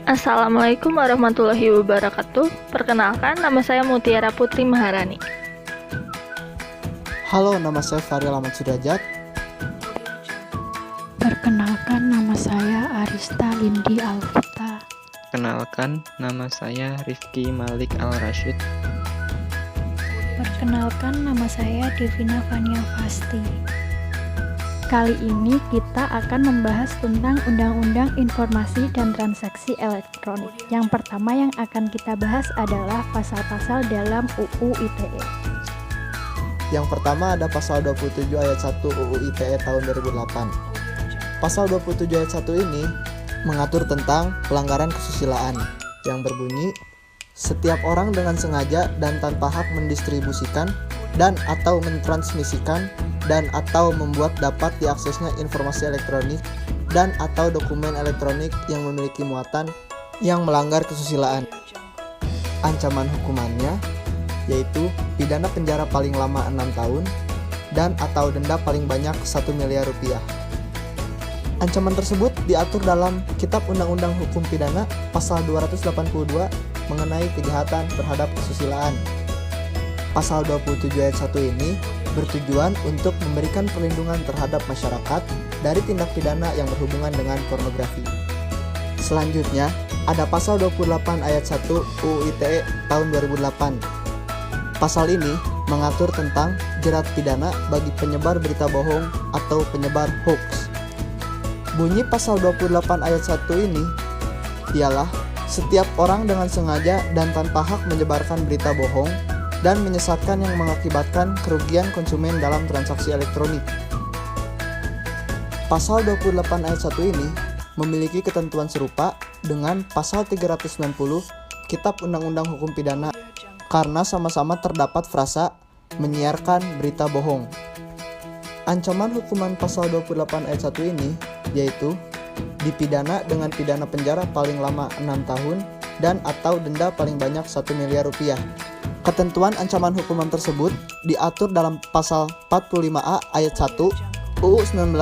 Assalamualaikum warahmatullahi wabarakatuh. Perkenalkan, nama saya Mutiara Putri Maharani. Halo, nama saya Faril Ahmad Sudrajat. Perkenalkan, nama saya Arista Lindi Alfuta. Kenalkan, nama saya Rifki Malik Al-Rashid. Perkenalkan, nama saya Devina Fania Fasti. Kali ini kita akan membahas tentang Undang-Undang Informasi dan Transaksi Elektronik. Yang pertama yang akan kita bahas adalah pasal-pasal dalam UU ITE. Yang pertama ada pasal 27 ayat 1 UU ITE tahun 2008. Pasal 27 ayat 1 ini mengatur tentang pelanggaran kesusilaan yang berbunyi, setiap orang dengan sengaja dan tanpa hak mendistribusikan dan atau mentransmisikan dan atau membuat dapat diaksesnya informasi elektronik dan atau dokumen elektronik yang memiliki muatan yang melanggar kesusilaan. Ancaman hukumannya yaitu pidana penjara paling lama 6 tahun dan atau denda paling banyak 1 miliar rupiah. Ancaman tersebut diatur dalam Kitab Undang-Undang Hukum Pidana pasal 282 mengenai kejahatan terhadap kesusilaan. Pasal 27 ayat 1 ini bertujuan untuk memberikan perlindungan terhadap masyarakat dari tindak pidana yang berhubungan dengan pornografi. Selanjutnya, ada pasal 28 ayat 1 UU ITE tahun 2008. Pasal ini mengatur tentang jerat pidana bagi penyebar berita bohong atau penyebar hoax. Bunyi pasal 28 ayat 1 ini ialah setiap orang dengan sengaja dan tanpa hak menyebarkan berita bohong dan menyesatkan yang mengakibatkan kerugian konsumen dalam transaksi elektronik. Pasal 28 ayat 1 ini memiliki ketentuan serupa dengan pasal 390 Kitab Undang-Undang Hukum Pidana karena sama-sama terdapat frasa menyiarkan berita bohong. Ancaman hukuman pasal 28 ayat 1 ini yaitu dipidana dengan pidana penjara paling lama 6 tahun dan atau denda paling banyak 1 miliar rupiah. Ketentuan ancaman hukuman tersebut diatur dalam pasal 45A ayat 1 UU 19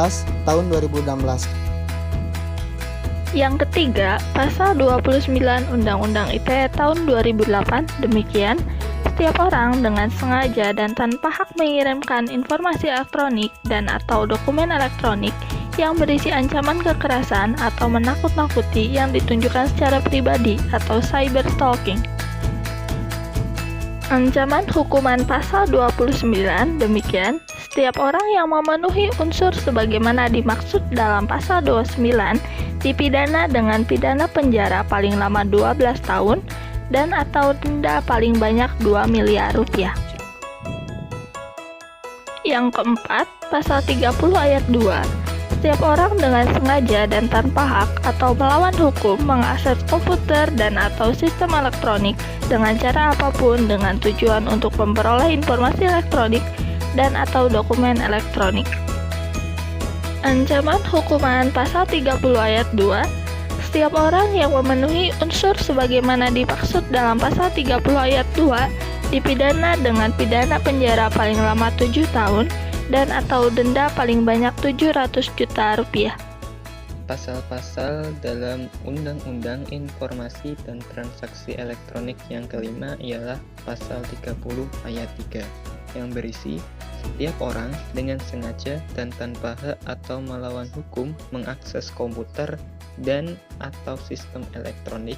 tahun 2016. Yang ketiga, pasal 29 Undang-Undang ITE tahun 2008 demikian, setiap orang dengan sengaja dan tanpa hak mengirimkan informasi elektronik dan atau dokumen elektronik yang berisi ancaman kekerasan atau menakut-nakuti yang ditunjukkan secara pribadi atau cyberstalking. Ancaman hukuman pasal 29 demikian, setiap orang yang memenuhi unsur sebagaimana dimaksud dalam pasal 29 dipidana dengan pidana penjara paling lama 12 tahun dan atau denda paling banyak 2 miliar rupiah. Yang keempat, pasal 30 ayat 2. Setiap orang dengan sengaja dan tanpa hak atau melawan hukum mengakses komputer dan atau sistem elektronik dengan cara apapun dengan tujuan untuk memperoleh informasi elektronik dan atau dokumen elektronik. Ancaman hukuman pasal 30 ayat 2. Setiap orang yang memenuhi unsur sebagaimana dimaksud dalam pasal 30 ayat 2 dipidana dengan pidana penjara paling lama 7 tahun dan atau denda paling banyak 700 juta rupiah. Pasal-pasal dalam Undang-Undang Informasi dan Transaksi Elektronik yang kelima ialah pasal 30 ayat 3 yang berisi setiap orang dengan sengaja dan tanpa hak atau melawan hukum mengakses komputer dan atau sistem elektronik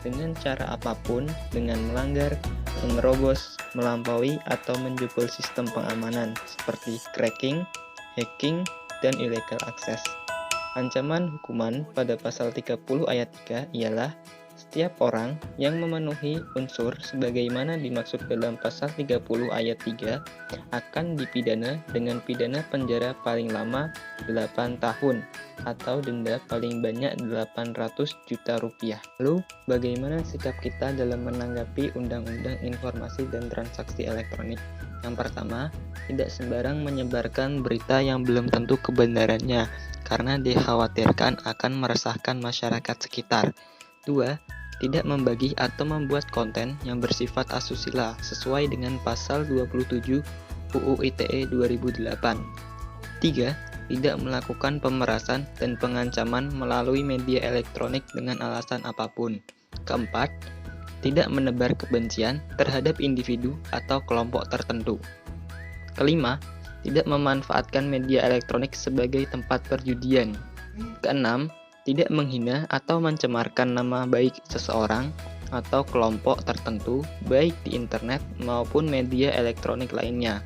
dengan cara apapun dengan melanggar, menerobos, melampaui atau menjebol sistem pengamanan seperti cracking, hacking, dan illegal access. Ancaman hukuman pada pasal 30 ayat 3 ialah setiap orang yang memenuhi unsur sebagaimana dimaksud dalam pasal 30 ayat 3 akan dipidana dengan pidana penjara paling lama 8 tahun atau denda paling banyak 800 juta rupiah. Lalu, bagaimana sikap kita dalam menanggapi Undang-Undang Informasi dan Transaksi Elektronik? Yang pertama, tidak sembarang menyebarkan berita yang belum tentu kebenarannya karena dikhawatirkan akan meresahkan masyarakat sekitar. 2. Tidak membagi atau membuat konten yang bersifat asusila sesuai dengan pasal 27 UU ITE 2008. 3. tidak melakukan pemerasan dan pengancaman melalui media elektronik dengan alasan apapun. Keempat, tidak menebar kebencian terhadap individu atau kelompok tertentu. Kelima, tidak memanfaatkan media elektronik sebagai tempat perjudian. Keenam, tidak menghina atau mencemarkan nama baik seseorang atau kelompok tertentu baik di internet maupun media elektronik lainnya.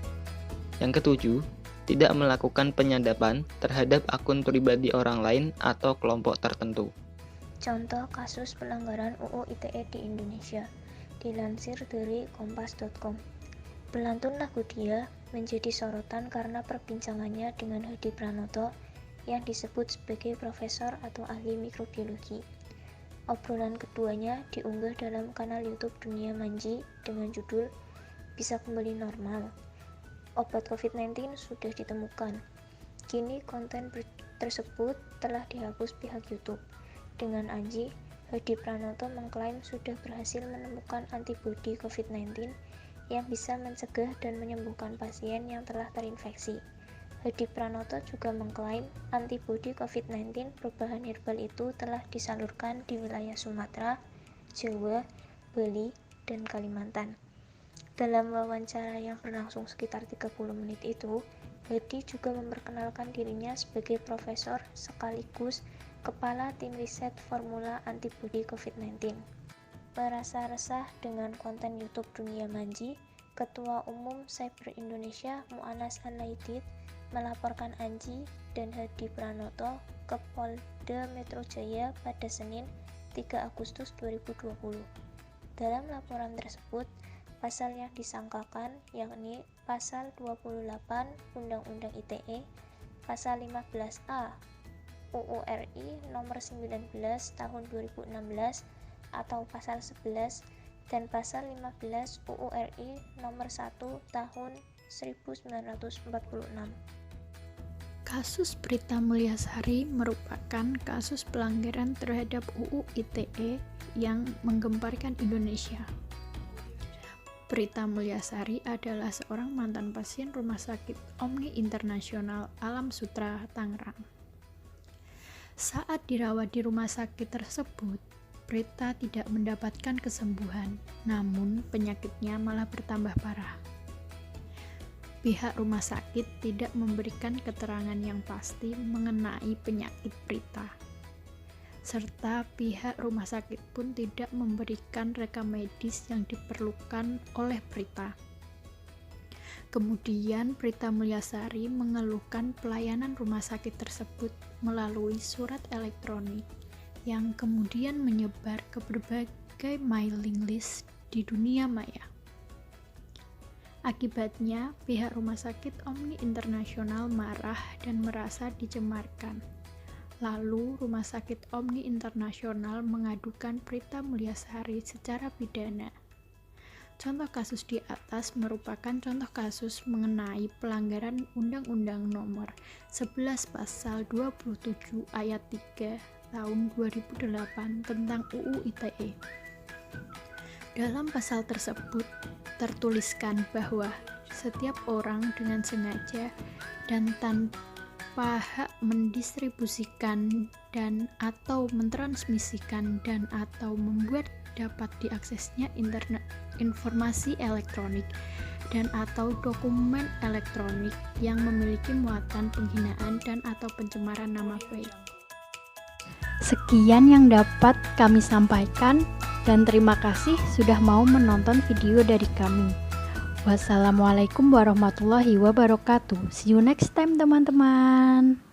Yang ketujuh, tidak melakukan penyadapan terhadap akun pribadi orang lain atau kelompok tertentu. Contoh kasus pelanggaran UU ITE di Indonesia, dilansir dari kompas.com. Pelantun lagu Dia menjadi sorotan karena perbincangannya dengan Hadi Pranoto yang disebut sebagai profesor atau ahli mikrobiologi. Obrolan keduanya diunggah dalam kanal YouTube Dunia Manji dengan judul Bisa Kembali Normal. Obat COVID-19 sudah ditemukan. Kini konten tersebut telah dihapus pihak YouTube. Dengan Anji, Hadi Pranoto mengklaim sudah berhasil menemukan antibodi COVID-19 yang bisa mencegah dan menyembuhkan pasien yang telah terinfeksi. Hadi Pranoto juga mengklaim antibodi COVID-19 berbahan herbal itu telah disalurkan di wilayah Sumatera, Jawa, Bali, dan Kalimantan. Dalam wawancara yang berlangsung sekitar 30 menit itu, Hadi juga memperkenalkan dirinya sebagai profesor sekaligus kepala tim riset formula antibodi COVID-19. Merasa resah dengan konten YouTube Dunia Manji, Ketua Umum Cyber Indonesia Mu'anas Alaidit melaporkan Anji dan Hadi Pranoto ke Polda Metro Jaya pada Senin 3 Agustus 2020. Dalam laporan tersebut, pasal yang disangkakan yakni Pasal 28 Undang-Undang ITE, Pasal 15A UU RI Nomor 19 Tahun 2016 atau Pasal 11 dan Pasal 15 UU RI Nomor 1 Tahun 1946. Kasus Prita Mulyasari merupakan kasus pelanggaran terhadap UU ITE yang menggemparkan Indonesia. Prita Mulyasari adalah seorang mantan pasien Rumah Sakit Omni Internasional Alam Sutra, Tangerang. Saat dirawat di rumah sakit tersebut, Prita tidak mendapatkan kesembuhan, namun penyakitnya malah bertambah parah. Pihak rumah sakit tidak memberikan keterangan yang pasti mengenai penyakit Prita, serta pihak rumah sakit pun tidak memberikan rekam medis yang diperlukan oleh Prita. Kemudian Prita Mulyasari mengeluhkan pelayanan rumah sakit tersebut melalui surat elektronik yang kemudian menyebar ke berbagai mailing list di dunia maya. Akibatnya, pihak Rumah Sakit Omni Internasional marah dan merasa dicemarkan. Lalu, Rumah Sakit Omni Internasional mengadukan Prita Mulyasari secara pidana. Contoh kasus di atas merupakan contoh kasus mengenai pelanggaran Undang-Undang Nomor 11 Pasal 27 Ayat 3 Tahun 2008 tentang UU ITE. Dalam pasal tersebut tertuliskan bahwa setiap orang dengan sengaja dan tanpa hak mendistribusikan dan atau mentransmisikan dan atau membuat dapat diaksesnya internet informasi elektronik dan atau dokumen elektronik yang memiliki muatan penghinaan dan atau pencemaran nama baik. Sekian yang dapat kami sampaikan dan terima kasih sudah mau menonton video dari kami. Wassalamualaikum warahmatullahi wabarakatuh. See you next time teman-teman.